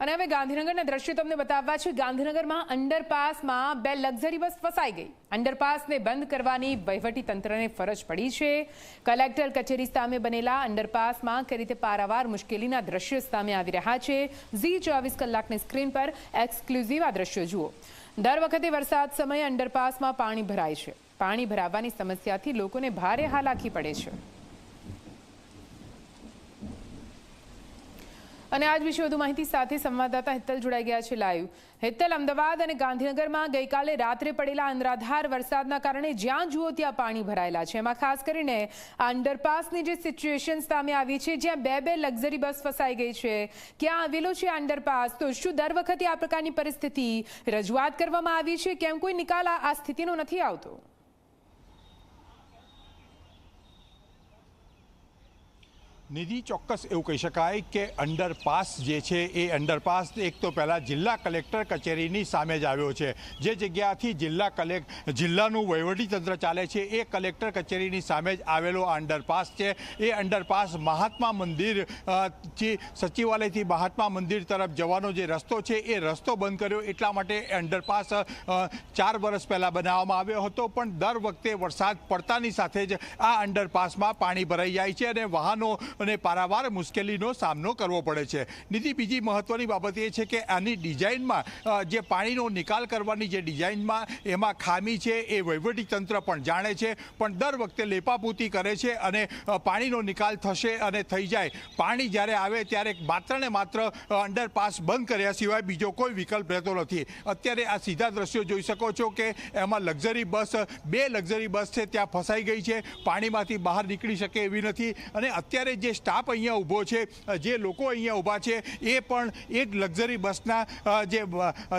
અને હવે ગાંધીનગરના દ્રશ્યો તમને બતાવવા છે। ગાંધીનગરમાં અંડરપાસમાં બે લક્ઝરી બસ ફસાઈ ગઈ। અંડરપાસને બંધ કરવાની વહીવટી તંત્રને ફરજ પડી છે। કલેક્ટર કચેરી સામે બનેલા અંડરપાસમાં કઈ રીતે પારાવાર મુશ્કેલીના દ્રશ્યો સામે આવી રહ્યા છે। ઝી 24 કલાકની સ્ક્રીન પર એક્સક્લુઝિવ આ દ્રશ્યો જુઓ। દર વખતે વરસાદ સમયે અંડરપાસમાં પાણી ભરાય છે। પાણી ભરાવાની સમસ્યાથી લોકોને ભારે હાલાકી પડે છે। અને આજ વિશે વધુ માહિતી સાથે સંવાદદાતા હિતલ જોડાઈ ગયા છે લાઈવ। હિતલ, અમદાવાદ અને ગાંધીનગરમાં ગઈકાલે રાત્રે પડેલા અનરાધાર વરસાદના કારણે જ્યાં જુઓ ત્યાં પાણી ભરાયેલા છે। એમાં ખાસ કરીને અંડરપાસની જે સિચ્યુએશન સામે આવી છે, જ્યાં બે લક્ઝરી બસ ફસાઈ ગઈ છે, ક્યાં આવેલો છે અંડરપાસ, તો શું દર વખતે આ પ્રકારની પરિસ્થિતિ રજૂઆત કરવામાં આવી છે? કેમ કોઈ નિકાલ આ સ્થિતિનો નથી આવતો? નિધિ, ચોક્કસ એવું કહી શકાય કે અંડરપાસ જે છે એ અંડરપાસ એક તો પહેલાં જિલ્લા કલેક્ટર કચેરીની સામે જ આવ્યો છે। જે જગ્યાથી જિલ્લાનું વહીવટીતંત્ર ચાલે છે એ કલેક્ટર કચેરીની સામે જ આવેલો આ અંડરપાસ છે। એ અંડરપાસ મહાત્મા મંદિરથી સચિવાલયથી મહાત્મા મંદિર તરફ જવાનો જે રસ્તો છે એ રસ્તો બંધ કર્યો, એટલા માટે અંડરપાસ 4 વર્ષ પહેલાં બનાવવામાં આવ્યો હતો। પણ દર વખતે વરસાદ પડતાની સાથે જ આ અંડરપાસમાં પાણી ભરાઈ જાય છે અને વાહનો અને પારાવાર મુશ્કેલીનો સામનો કરવો પડે છે। નીતિ, બીજી મહત્વની બાબત એ છે કે આની ડિઝાઇનમાં જે પાણીનો નિકાલ કરવાની જે ડિઝાઇનમાં એમાં ખામી છે એ વહીવટીતંત્ર પણ જાણે છે, પણ દર વખતે લેપાપૂતી કરે છે અને પાણીનો નિકાલ થશે અને થઈ જાય, પાણી જ્યારે આવે ત્યારે માત્ર ને માત્ર અંડરપાસ બંધ કર્યા સિવાય બીજો કોઈ વિકલ્પ રહેતો નથી। અત્યારે આ સીધા દ્રશ્યો જોઈ શકો છો કે એમાં લક્ઝરી બસ, બે લક્ઝરી બસ છે ત્યાં ફસાઈ ગઈ છે, પાણીમાંથી બહાર નીકળી શકે એવી નથી। અને અત્યારે જે સ્ટાફ અહીંયા ઊભો છે, જે લોકો અહીંયા ઊભા છે, એ પણ એ જ લક્ઝરી બસના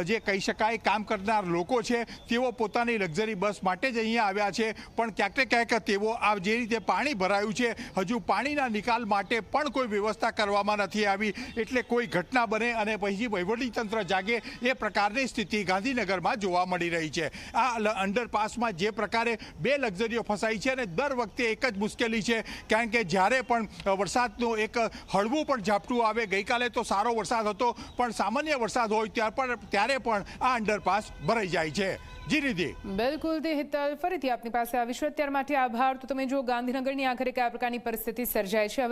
જે કહી શકાય કામ કરનાર લોકો છે, તેઓ પોતાની લક્ઝરી બસ માટે જ અહીંયા આવ્યા છે। પણ ક્યાંક ને ક્યાંક તેઓ આ જે રીતે પાણી ભરાયું છે, હજુ પાણીના નિકાલ માટે પણ કોઈ વ્યવસ્થા કરવામાં નથી આવી, એટલે કોઈ ઘટના બને અને પછી વહીવટીતંત્ર જાગે એ પ્રકારની સ્થિતિ ગાંધીનગરમાં જોવા મળી રહી છે। આ અંડરપાસમાં જે પ્રકારે બે લક્ઝરીઓ ફસાઈ છે અને દર વખતે એક જ મુશ્કેલી છે, કારણ કે જ્યારે પણ વરસાદનું એક હળવું પણ ઝાપટું આવે, ગઈકાલે તો સારો વરસાદ હતો, પણ સામાન્ય વરસાદ હોય ત્યારે પણ આ અંડરપાસ ભરાઈ જાય છે। જી નિધિ, બિલકુલ તે હિતલ, ફરીથી આપની પાસે આવીશું। અત્યાર માટે આભાર। તો તમે જો ગાંધીનગરની આખરે કયા પ્રકારની પરિસ્થિતિ સર્જાય છે।